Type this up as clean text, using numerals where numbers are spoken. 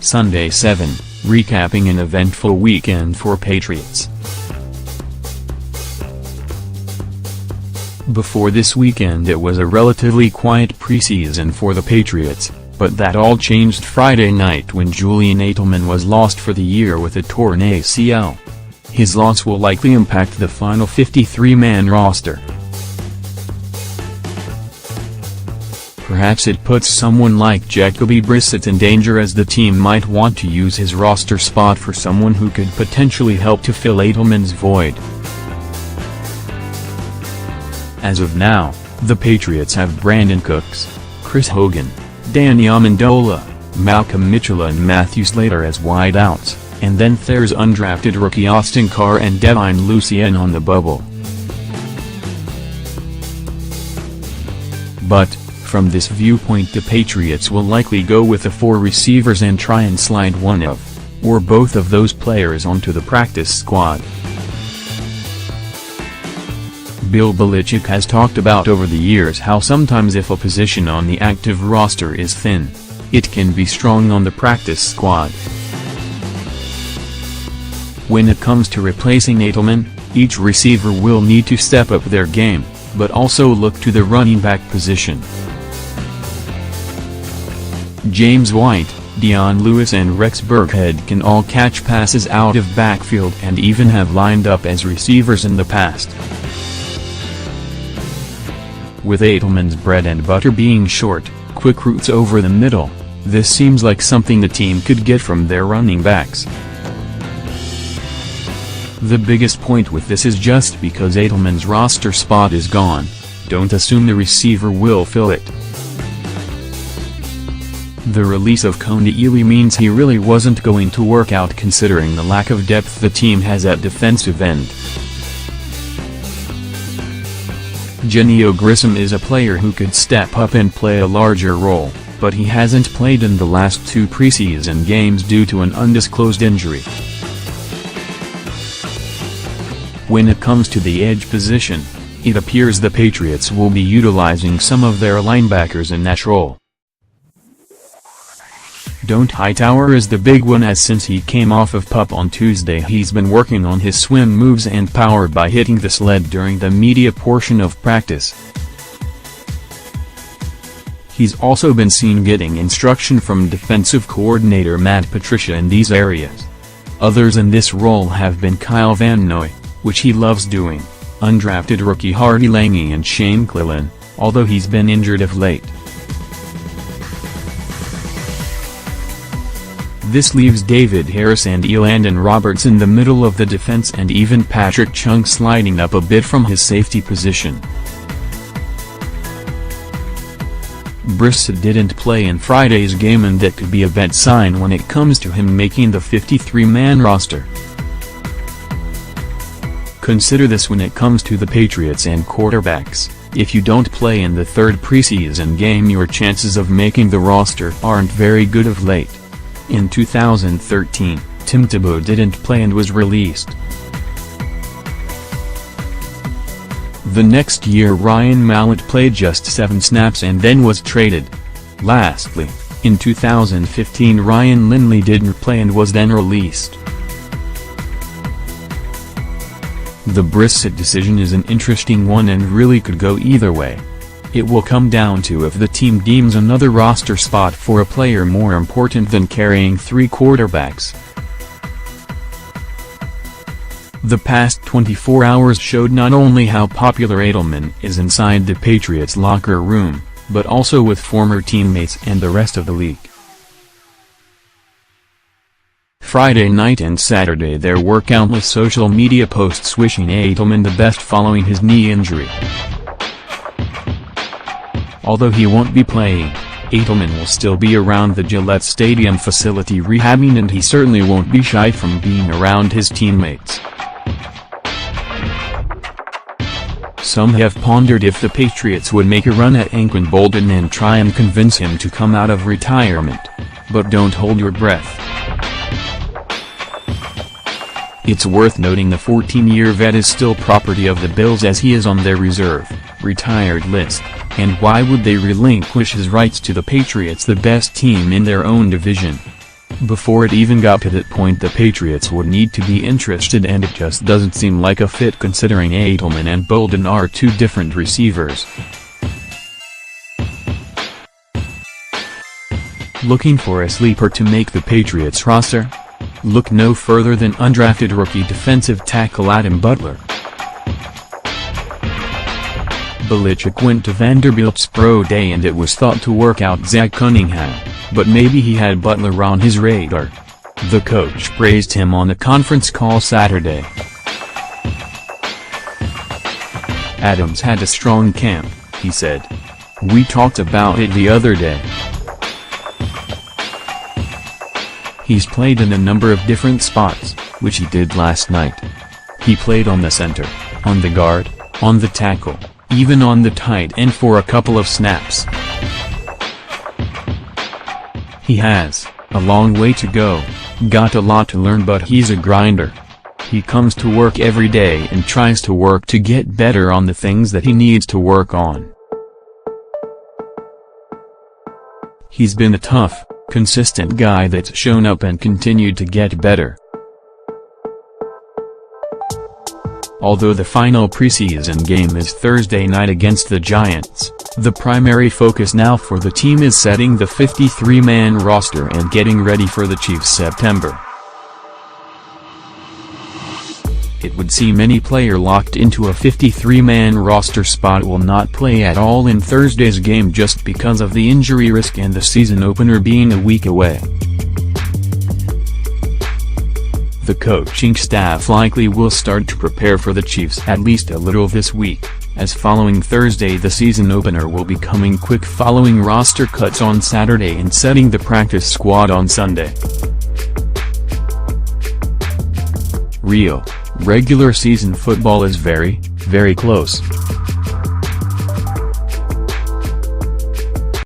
Sunday 7, recapping an eventful weekend for Patriots. Before this weekend it was a relatively quiet preseason for the Patriots, but that all changed Friday night when Julian Edelman was lost for the year with a torn ACL. His loss will likely impact the final 53-man roster. Perhaps it puts someone like Jacoby Brissett in danger, as the team might want to use his roster spot for someone who could potentially help to fill Edelman's void. As of now, the Patriots have Brandon Cooks, Chris Hogan, Danny Amendola, Malcolm Mitchell and Matthew Slater as wideouts, and then there's undrafted rookie Austin Carr and Devin Lucien on the bubble. But, from this viewpoint, the Patriots will likely go with the 4 receivers and try and slide one of, or both of those players onto the practice squad. Bill Belichick has talked about over the years how sometimes if a position on the active roster is thin, it can be strong on the practice squad. When it comes to replacing Edelman, each receiver will need to step up their game, but also look to the running back position. James White, Dion Lewis and Rex Burkhead can all catch passes out of backfield and even have lined up as receivers in the past. With Edelman's bread and butter being short, quick routes over the middle, this seems like something the team could get from their running backs. The biggest point with this is just because Edelman's roster spot is gone, don't assume the receiver will fill it. The release of Kony Ealy means he really wasn't going to work out considering the lack of depth the team has at defensive end. Genio Grissom is a player who could step up and play a larger role, but he hasn't played in the last 2 preseason games due to an undisclosed injury. When it comes to the edge position, it appears the Patriots will be utilizing some of their linebackers in that role. Don't Hightower is the big one, as since he came off of PUP on Tuesday he's been working on his swim moves and power by hitting the sled during the media portion of practice. He's also been seen getting instruction from defensive coordinator Matt Patricia in these areas. Others in this role have been Kyle Van Noy, which he loves doing, undrafted rookie Hardy Lange and Shane Clellan, although he's been injured of late. This leaves David Harris and Elandon Roberts in the middle of the defense, and even Patrick Chung sliding up a bit from his safety position. Brissett didn't play in Friday's game, and that could be a bad sign when it comes to him making the 53-man roster. Consider this when it comes to the Patriots and quarterbacks: if you don't play in the 3rd preseason game, your chances of making the roster aren't very good of late. In 2013, Tim Tebow didn't play and was released. The next year Ryan Mallett played just 7 snaps and then was traded. Lastly, in 2015 Ryan Lindley didn't play and was then released. The Brissett decision is an interesting one and really could go either way. It will come down to if the team deems another roster spot for a player more important than carrying 3 quarterbacks. The past 24 hours showed not only how popular Edelman is inside the Patriots locker room, but also with former teammates and the rest of the league. Friday night and Saturday there were countless social media posts wishing Edelman the best following his knee injury. Although he won't be playing, Edelman will still be around the Gillette Stadium facility rehabbing, and he certainly won't be shy from being around his teammates. Some have pondered if the Patriots would make a run at Nguyen Bolden and try and convince him to come out of retirement, but don't hold your breath. It's worth noting the 14-year vet is still property of the Bills, as he is on their reserve, retired list, and why would they relinquish his rights to the Patriots, the best team in their own division? Before it even got to that point, the Patriots would need to be interested, and it just doesn't seem like a fit considering Edelman and Bolden are two different receivers. Looking for a sleeper to make the Patriots roster? Look no further than undrafted rookie defensive tackle Adam Butler. Belichick went to Vanderbilt's pro day and it was thought to work out Zach Cunningham, but maybe he had Butler on his radar. The coach praised him on a conference call Saturday. Adams had a strong camp, he said. We talked about it the other day. He's played in a number of different spots, which he did last night. He played on the center, on the guard, on the tackle, even on the tight end for a couple of snaps. He has a long way to go, got a lot to learn, but he's a grinder. He comes to work every day and tries to work to get better on the things that he needs to work on. He's been a tough, consistent guy that's shown up and continued to get better. Although the final preseason game is Thursday night against the Giants, the primary focus now for the team is setting the 53-man roster and getting ready for the Chiefs' September. It would seem any player locked into a 53-man roster spot will not play at all in Thursday's game just because of the injury risk and the season opener being a week away. The coaching staff likely will start to prepare for the Chiefs at least a little this week, as following Thursday the season opener will be coming quick following roster cuts on Saturday and setting the practice squad on Sunday. Regular season football is very, very close.